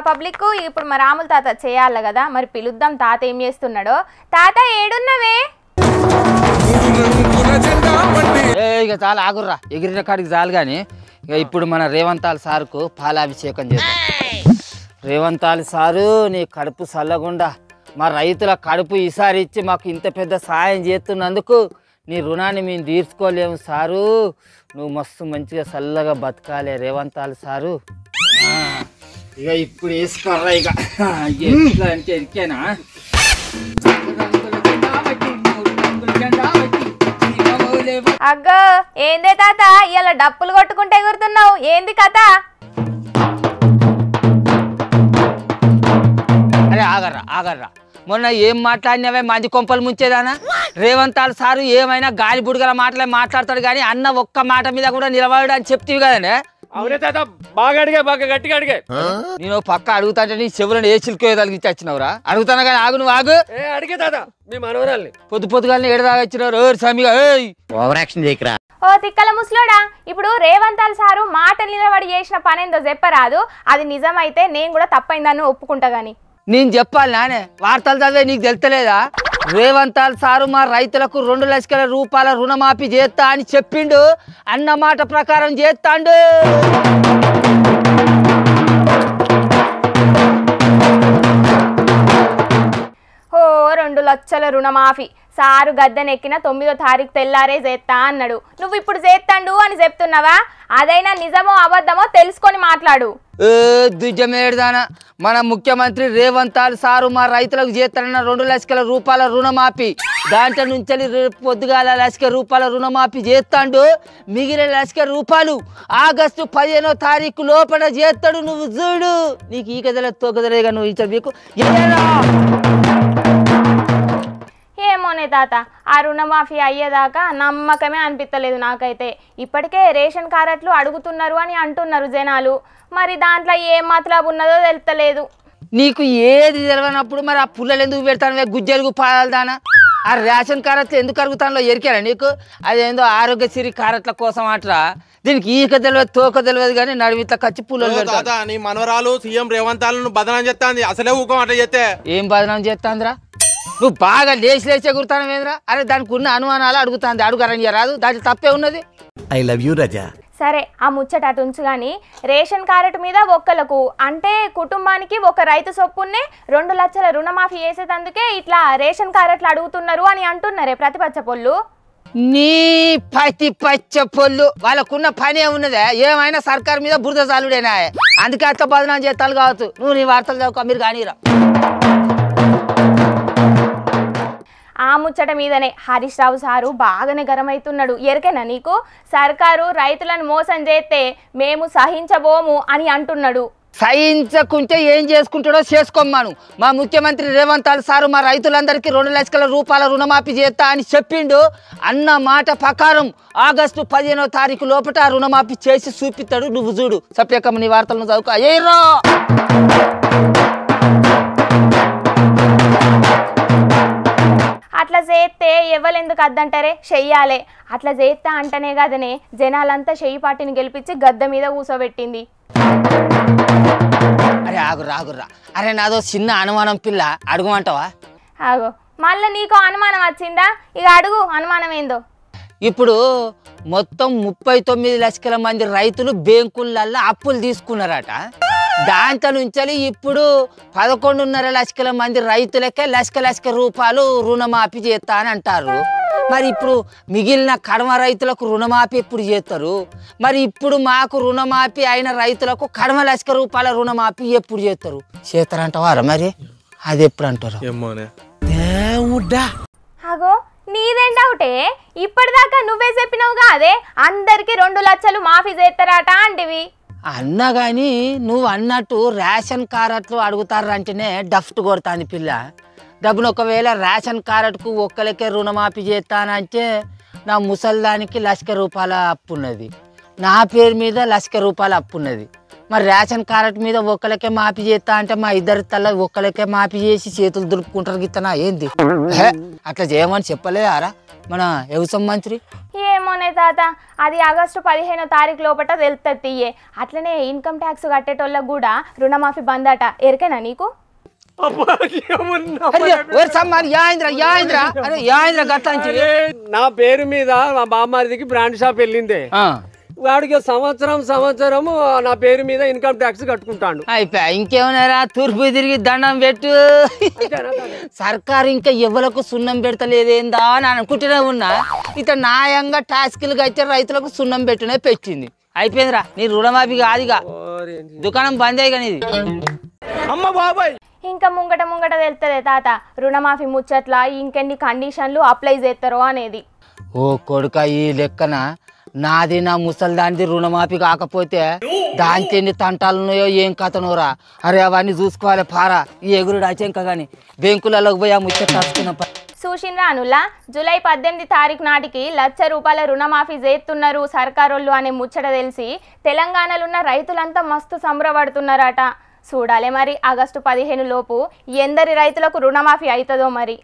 Public ఇప్పుడు మా రాముల తాత చేయాలి కదా, మరి పిలుద్దాం తాత ఏం చేస్తున్నాడో. తాత ఏడున్నవే? ఇక చాలా ఆగుర్రా, ఎగిరిన కాడికి చాలు. కానీ ఇక ఇప్పుడు మన రేవంతాల్ సార్కు పాలాభిషేకం చేద్దాం. రేవంతాల్ సారు, నీ కడుపు చల్లగుండా, మా రైతుల కడుపు ఈసారి ఇచ్చి మాకు ఇంత పెద్ద సాయం చేస్తున్నందుకు నీ రుణాన్ని మేము తీర్చుకోలేము సారు. నువ్వు మస్తు మంచిగా చల్లగా బతకాలే రేవంతాల్ సారు. ఇక ఇప్పుడు వేసుకోర్రా. ఇక ఎట్లా అంటే ఎరికేనా, అగ్గో ఏందే తాత ఇలా డప్పులు కొట్టుకుంటే ఎగురుతున్నావు, ఏంది కథ? అరే ఆగర్రా ఆగర్రా, మొన్న ఏం మాట్లాడినవే మంది కొంపలు ముంచేదానా? రేవంతాల్ సారు ఏమైనా గాలి బుడగల మాట్లాడతాడు కానీ అన్న ఒక్క మాట మీద కూడా నిలబడు అని చెప్తివి కదనే. అవునే తాత, బాగా అడిగా, బాగా గట్టిగా అడిగా. నేను పక్క అడుగుతాంటే నీ చెవులను ఏ చిలుకో తగిలిచ్చి వచ్చినావురా? అడుగుతాను కానీ ఆగు, నువ్వు ఆగు. అడిగే తాత, మీ మనవరాల్ని పొద్దుగాలని ఏడదాగా వచ్చినారు సమిగా. Over action చేయకరా. ఓ తిక్కల ముసలోడా, ఇప్పుడు రేవంతాల్ సారు మాట నిలబడి చేసిన పనేందో చెప్పరాదు? అది నిజమైతే నేను కూడా తప్పైందని ఒప్పుకుంటా గాని. నేను చెప్పాలి నానే, వార్తలు చదివే నీకు తెలుస్తలేదా? రేవంతాల్ సారు మా రైతులకు 2 లక్షల రూపాయల రుణమాఫీ చేస్తా అని చెప్పిండు. అన్న మాట ప్రకారం చేస్తాండు. ఓ 2 లక్షల రుణమాఫీ సారు గద్దెనెక్కిన 9వ తారీఖు తెల్లారే చేస్తా అన్నాడు. నువ్వు ఇప్పుడు చేస్తాండు అని చెప్తున్నావా? అదైనా నిజమో అబద్ధమో తెలుసుకొని మాట్లాడు. దుజ్జమేడుదానా, మన ముఖ్యమంత్రి రేవంతాల్ సారు మా రైతులకు చేస్తానన్న 2 లక్షల రూపాయల రుణమాఫీ, దాంట్లో నుంచి పొద్దుగాల 1 లక్ష రూపాయల రుణమాఫీ చేస్తాడు. మిగిలిన 1 లక్ష రూపాయలు ఆగస్టు 15వ తారీఖు లోపల చేస్తాడు. నువ్వు చూడు, నీకు ఈ కదలే తోకదలేగా, నువ్వు ఇచ్చా మీకు ఏమోనే తాత, ఆ రుణమాఫీ అయ్యేదాకా నమ్మకమే అనిపించలేదు నాకైతే. ఇప్పటికే రేషన్ కార్డులు అడుగుతున్నారు అని అంటున్నారు జనాలు, మరి దాంట్లో ఏం మతలబు ఉన్నదో తెలుస్తలేదు. నీకు ఏది తెలవనప్పుడు మరి ఆ పుల్లలు ఎందుకు పెడతాను? గుజ్జెలుగు పాదానా? ఆ రేషన్ కార్డులు ఎందుకు అడుగుతానో ఎరికారా నీకు? అదేందో ఆరోగ్యశ్రీ కార్డుల కోసం అట్లా. దీనికి ఈక తెలియదు తోక తెలియదు కానీ నడివిట్లా కచ్చి పుల్లలు పెడతా. నీ మనవరాలు సీఎం రేవంతాలను బదనాం చేస్తాంది, అసలే ఊకం అట్లా చేస్తే. ఏం బదనాం చేస్తాందిరా? నువ్వు బాగా లేచి ఎగురుతాను ఏంద్రా? అరే దానికి ఉన్న అనుమానాలు అడుగుతాంది, అడుగురని రాదు, దాంట్లో తప్పే ఉన్నది. ఐ లవ్ యూ రాజా. సరే ఆ ముచ్చట అటు ఉంచు కానీ, రేషన్ కార్డు మీద ఒక్కలకు అంటే కుటుంబానికి ఒక రైతు చొప్పున్నే 2 లక్షల రుణమాఫీ చేసేటందుకే ఇట్లా రేషన్ కార్డులు అడుగుతున్నారు అని అంటున్నారే ప్రతిపక్ష పొల్లు. నీ పచ్చ పొల్లు వాళ్ళకున్న పనే ఉన్నదే, ఏమైనా సర్కారు మీద బురద చాలుడేనా? అందుకే అట్లా బదనాం చేస్తాను కావచ్చు. నువ్వు నీ వార్తలు చదువుకో, మీరు కానీరా. ఆ ముచ్చట మీదనే హరీష్ రావు సారు బాగానే గరమైతున్నాడు. ఎరికేనా నీకు? సర్కారు రైతులను మోసం చేస్తే మేము సహించబోము అని అంటున్నాడు. సహించకుంటే ఏం చేసుకుంటాడో చేసుకోమ్మాను. మా ముఖ్యమంత్రి రేవంతాల్ సారు మా రైతులందరికీ 2 లక్షల రూపాయల రుణమాఫీ చేస్తా అని చెప్పిండు. అన్న మాట ప్రకారం ఆగస్టు 15వ తారీఖు లోపల ఆ రుణమాఫీ చేసి చూపిస్తాడు. నువ్వు చూడు. సప్యకమ్మ నీ వార్తలను చదువుకో. అయ్యేరా అట్లా చేస్తే ఎవరెందుకు అద్దంటారే? చెయ్యాలే. అట్లా చేస్తా అంటనే కదనే జనాలంతా చెయ్యి పార్టీని గెలిపించి గద్ద మీద కూసోబెట్టింది. అరే ఆగుర్రా. అరే నాదో చిన్న అనుమానం పిల్ల, అడుగుమంటావా? ఆగో మళ్ళీ నీకు అనుమానం వచ్చిందా? ఇక అడుగు, అనుమానం ఏందో. ఇప్పుడు మొత్తం 39 లక్షల మంది రైతులు బ్యాంకులల్లో అప్పులు తీసుకున్నారట. దాంట్లో నుంచి ఇప్పుడు 11.5 లక్షల మంది రైతులకే 1 లక్ష రూపాయలు రుణమాఫీ చేస్తా అని అంటారు. మరి ఇప్పుడు మిగిలిన కడమ రైతులకు రుణమాఫీ ఎప్పుడు చేస్తారు? మరి ఇప్పుడు మాకు రుణమాఫీ అయిన రైతులకు కడమ 1 లక్ష రూపాయల రుణమాఫీ ఎప్పుడు చేస్తారు? చేస్తారంటావారా? మరి అది ఎప్పుడు అంటారు? ఆగో నీదేం డౌటే? ఇప్పటిదాకా నువ్వే చెప్పినావుగా అదే అందరికి 2 లక్షలు మాఫీ చేస్తారట అంటివి. అన్నా కానీ నువ్వు అన్నట్టు రేషన్ కార్డులు అడుగుతారంటేనే డఫ్ట్ కొడతాను పిల్ల. డబ్బును ఒకవేళ రేషన్ కార్డుకు ఒక్కరికే రుణమాఫీ చేస్తానంటే నా ముసల్దానికి 1 లక్ష రూపాయల అప్పు ఉన్నది, నా పేరు మీద 1 లక్ష రూపాయల అప్పు ఉన్నది. మరి రేషన్ కార్డు మీద ఒక్కలకే మాఫీ చేస్తా అంటే మా ఇద్దరి తల్ల ఒక్కలకే మాఫీ చేసి చేతులు దులుపుకుంటారు గిత్తనా ఏంది? అట్లా చేయమని చెప్పలేదారా మన వ్యవసాయ మంత్రి? ఏమోనే తాత, అది ఆగస్టు 15వ తారీఖు లోపల తెలుస్తుంది తీయే. అట్లనే ఇన్కమ్ ట్యాక్స్ కట్టేటోళ్ళకు కూడా రుణమాఫీ బందట. ఎరికేనా నీకు? నా పేరు మీద మా బామ్మారిదికి బ్రాండ్ షాప్ వెళ్ళిందే. వాడికి సంవత్సరము నా పేరు మీద ఇన్కమ్ ట్యాక్స్ కట్టుకుంటాడు. అయిపోయా, ఇంకేమన్నారా? తూర్పు తిరిగి దండం పెట్టు. సర్కారు ఇంకా ఎవరికి సున్నం పెడతలేదేందా అని అనుకుంటూనే ఉన్నా. ఇత న్యాయంగా టాస్కులు కట్టే రైతులకు సున్నం పెట్టునే పెట్టింది. అయిపోయిందిరా, నీ రుణమాఫీ కాదుగా, దుకాణం బంద్ అయ్యి. కానీ అమ్మ బాబాయ్, ఇంకా ముంగట తెలుస్తుంది తాత రుణమాఫీ ముచ్చట్ల ఇంకెన్ని కండిషన్లు అప్లై చేస్తారో అనేది. ఓ కొడుక, ఈ లెక్కన నాది నా ముసలిదానిది రుణమాఫీ కాకపోతే దానికి ఎన్ని తంటాలున్నాయో ఏం కథనోరా. అరే అవన్నీ చూసుకోవాలి పారా. ఈ ఎగురుడు అచెంక కానీ బ్యాంకులలోకి పోయి ఆ ముచ్చట రాసుకున్న చూసిన రానుల్లా జూలై 18 తారీఖు నాటికి ₹1,00,000 రుణమాఫీ చేస్తున్నారు సర్కారోళ్ళు అనే ముచ్చట తెలిసి తెలంగాణలో ఉన్న రైతులంతా మస్తు సంబరపడుతున్నారట. చూడాలి మరి ఆగస్టు 15 లోపు ఎందరి రైతులకు రుణమాఫీ అవుతుందో మరి.